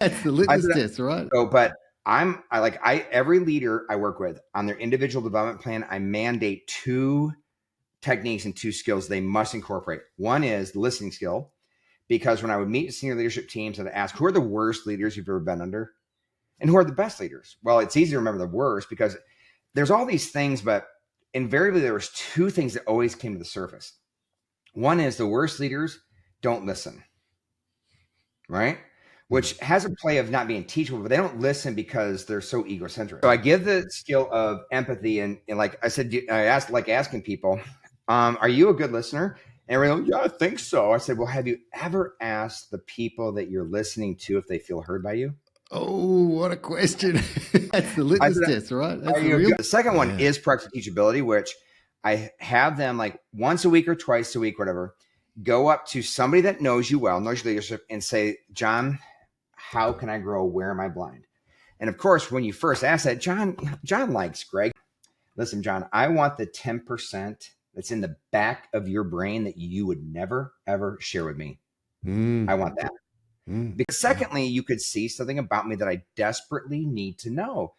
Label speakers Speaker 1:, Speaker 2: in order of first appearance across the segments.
Speaker 1: That's the
Speaker 2: I
Speaker 1: litmus
Speaker 2: said,
Speaker 1: test, right?
Speaker 2: so, but every leader I work with on their individual development plan, I mandate two techniques and two skills they must incorporate. One is the listening skill, because when I would meet senior leadership teams, I'd ask, who are the worst leaders you've ever been under? And who are the best leaders? Well, it's easy to remember the worst because there's all these things, but invariably there was two things that always came to the surface. One is the worst leaders don't listen, right? Which has a play of not being teachable, but they don't listen because they're so egocentric. So I give the skill of empathy, and like I said, I asked, like asking people, are you a good listener? And everyone, yeah, I think so. I said, well, have you ever asked the people that you're listening to if they feel heard by you?
Speaker 1: Oh, what a question. That's the
Speaker 2: I
Speaker 1: litmus
Speaker 2: said,
Speaker 1: test, right? That's
Speaker 2: are
Speaker 1: the
Speaker 2: you
Speaker 1: real.
Speaker 2: good? The second one is practical teachability, which I have them like once a week or twice a week, whatever, go up to somebody that knows you well, knows your leadership, and say, John, how can I grow? Where am I blind? And of course, when you first ask that, John likes Greg. Listen, John, I want the 10% that's in the back of your brain that you would never, ever share with me. I want that. Because secondly, you could see something about me that I desperately need to know.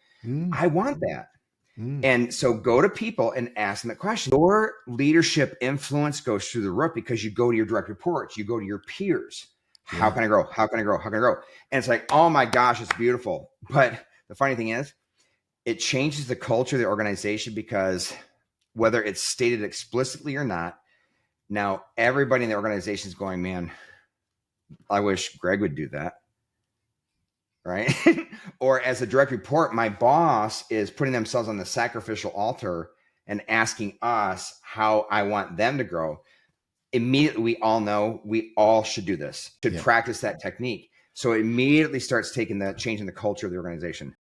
Speaker 2: I want that. And so go to people and ask them the question. Your leadership influence goes through the roof because you go to your direct reports, you go to your peers. How can I grow? How can I grow? How can I grow? And it's like, oh my gosh, it's beautiful. But the funny thing is, it changes the culture of the organization because whether it's stated explicitly or not, now everybody in the organization is going, man, I wish Greg would do that. Right. Or as a direct report, my boss is putting themselves on the sacrificial altar and asking us how I want them to grow. Immediately, we all know we all should do this, should practice that technique. So it immediately starts changing the culture of the organization.